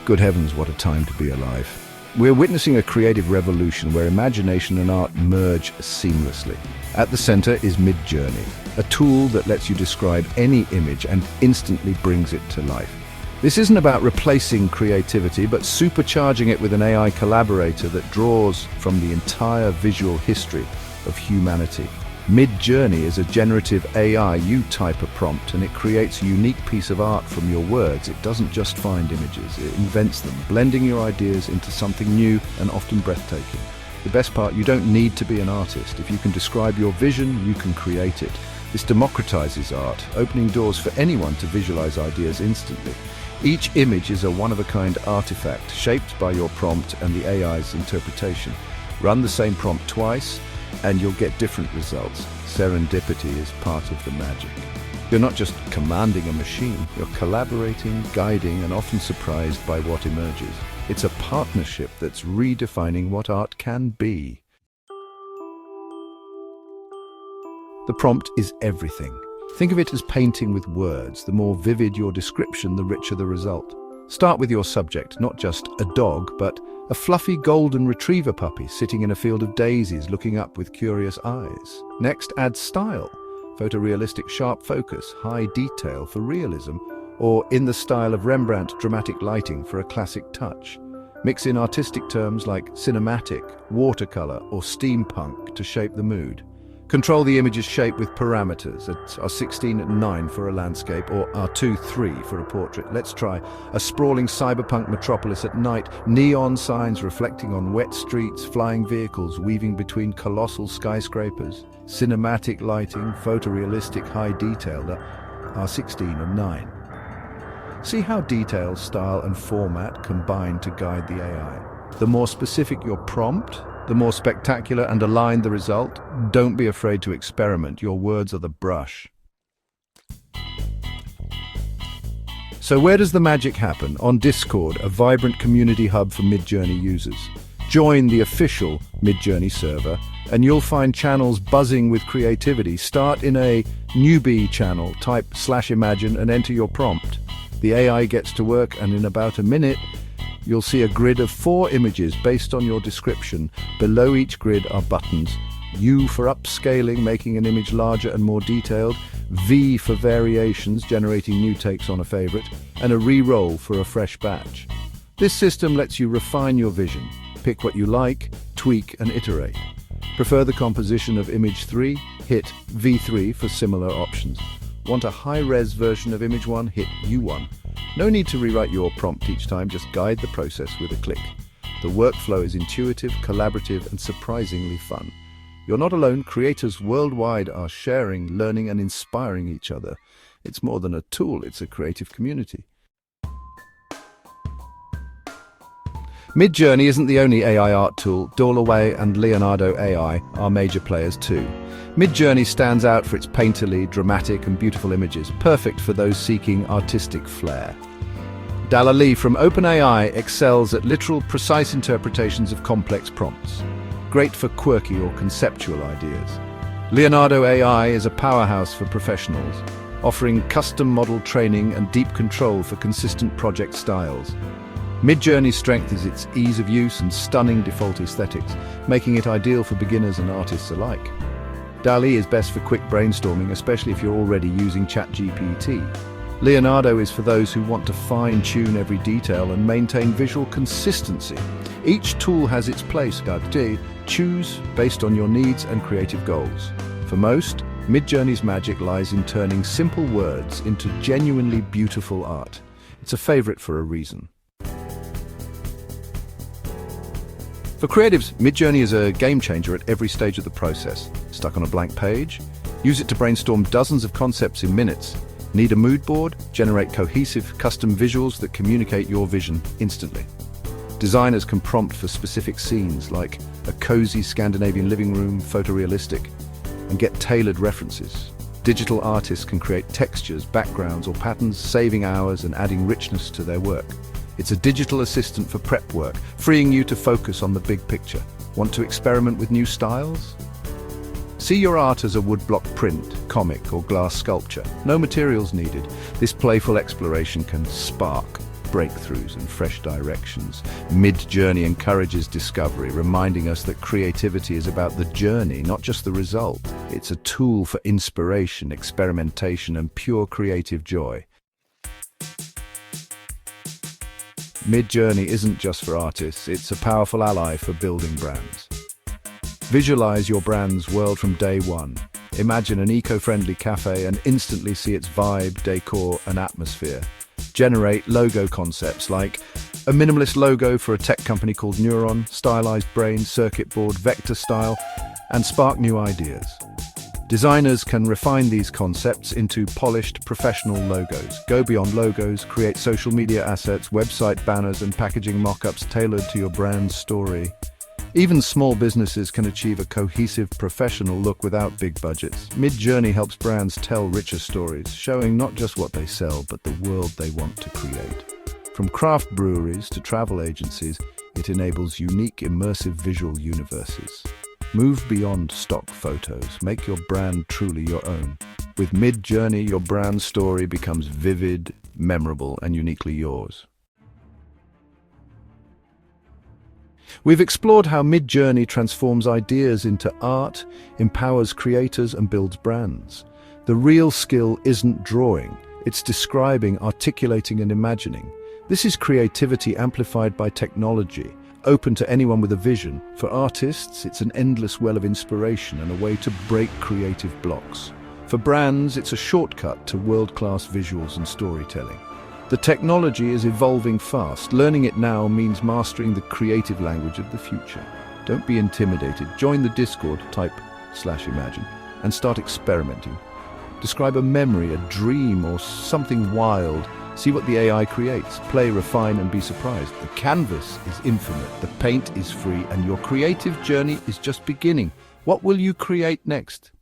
Good heavens, what a time to be alive. We're witnessing a creative revolution where imagination and art merge seamlessly. At the center is Midjourney, a tool that lets you describe any image and instantly brings it to life. This isn't about replacing creativity, but supercharging it with an AI collaborator that draws from the entire visual history of humanity. Midjourney is a generative AI. You type a prompt and it creates a unique piece of art from your words. It doesn't just find images, it invents them, blending your ideas into something new and often breathtaking. The best part, you don't need to be an artist. If you can describe your vision, you can create it. This democratizes art, opening doors for anyone to visualize ideas instantly. Each image is a one-of-a-kind artifact shaped by your prompt and the AI's interpretation. Run the same prompt twice, and you'll get different results. Serendipity is part of the magic. You're not just commanding a machine, you're collaborating, guiding, and often surprised by what emerges. It's a partnership that's redefining what art can be. The prompt is everything. Think of it as painting with words. The more vivid your description, the richer the result. Start with your subject, not just a dog, but a fluffy golden retriever puppy sitting in a field of daisies looking up with curious eyes. Next, add style. Photorealistic sharp focus, high detail for realism, or in the style of Rembrandt, dramatic lighting for a classic touch. Mix in artistic terms like cinematic, watercolor, or steampunk to shape the mood. Control the image's shape with parameters at R16 at 9 for a landscape or R2 3 for a portrait. Let's try a sprawling cyberpunk metropolis at night, neon signs reflecting on wet streets, flying vehicles weaving between colossal skyscrapers, cinematic lighting, photorealistic high detail at R16 and 9. See how detail, style and format combine to guide the AI. The more specific your prompt, the more spectacular and aligned the result. Don't be afraid to experiment. Your words are the brush. So where does the magic happen? On Discord, a vibrant community hub for Midjourney users. Join the official Midjourney server and you'll find channels buzzing with creativity. Start in a newbie channel, type /imagine and enter your prompt. The AI gets to work and in about a minute, you'll see a grid of 4 images based on your description. Below each grid are buttons. U for upscaling, making an image larger and more detailed. V for variations, generating new takes on a favorite. And a re-roll for a fresh batch. This system lets you refine your vision. Pick what you like, tweak and iterate. Prefer the composition of image 3? Hit V3 for similar options. Want a high-res version of image 1? Hit U1. No need to rewrite your prompt each time, just guide the process with a click. The workflow is intuitive, collaborative, and surprisingly fun. You're not alone. Creators worldwide are sharing, learning, and inspiring each other. It's more than a tool, it's a creative community. Midjourney isn't the only AI art tool. DALL and Leonardo AI are major players too. Midjourney stands out for its painterly, dramatic and beautiful images, perfect for those seeking artistic flair. DALL from OpenAI excels at literal, precise interpretations of complex prompts. Great for quirky or conceptual ideas. Leonardo AI is a powerhouse for professionals, offering custom model training and deep control for consistent project styles. Midjourney's strength is its ease of use and stunning default aesthetics, making it ideal for beginners and artists alike. DALL is best for quick brainstorming, especially if you're already using ChatGPT. Leonardo is for those who want to fine-tune every detail and maintain visual consistency. Each tool has its place. Choose based on your needs and creative goals. For most, Midjourney's magic lies in turning simple words into genuinely beautiful art. It's a favorite for a reason. For creatives, Midjourney is a game changer at every stage of the process. Stuck on a blank page? Use it to brainstorm dozens of concepts in minutes. Need a mood board? Generate cohesive, custom visuals that communicate your vision instantly. Designers can prompt for specific scenes like a cozy Scandinavian living room, photorealistic, and get tailored references. Digital artists can create textures, backgrounds, or patterns, saving hours and adding richness to their work. It's a digital assistant for prep work, freeing you to focus on the big picture. Want to experiment with new styles? See your art as a woodblock print, comic, or glass sculpture. No materials needed. This playful exploration can spark breakthroughs and fresh directions. Midjourney encourages discovery, reminding us that creativity is about the journey, not just the result. It's a tool for inspiration, experimentation, and pure creative joy. Midjourney isn't just for artists, it's a powerful ally for building brands. Visualize your brand's world from day one. Imagine an eco-friendly cafe and instantly see its vibe, decor, and atmosphere. Generate logo concepts like a minimalist logo for a tech company called Neuron, stylized brain, circuit board, vector style, and spark new ideas. Designers can refine these concepts into polished, professional logos. Go beyond logos, create social media assets, website banners, and packaging mock-ups tailored to your brand's story. Even small businesses can achieve a cohesive, professional look without big budgets. Midjourney helps brands tell richer stories, showing not just what they sell, but the world they want to create. From craft breweries to travel agencies, it enables unique, immersive visual universes. Move beyond stock photos. Make your brand truly your own. With Midjourney, your brand story becomes vivid, memorable, and uniquely yours. We've explored how Midjourney transforms ideas into art, empowers creators, and builds brands. The real skill isn't drawing, it's describing, articulating, and imagining. This is creativity amplified by technology, open to anyone with a vision. For artists, it's an endless well of inspiration and a way to break creative blocks. For brands, it's a shortcut to world-class visuals and storytelling. The technology is evolving fast. Learning it now means mastering the creative language of the future. Don't be intimidated. Join the Discord, type /imagine, and start experimenting. Describe a memory, a dream, or something wild. See what the AI creates. Play, refine, and be surprised. The canvas is infinite, the paint is free, and your creative journey is just beginning. What will you create next?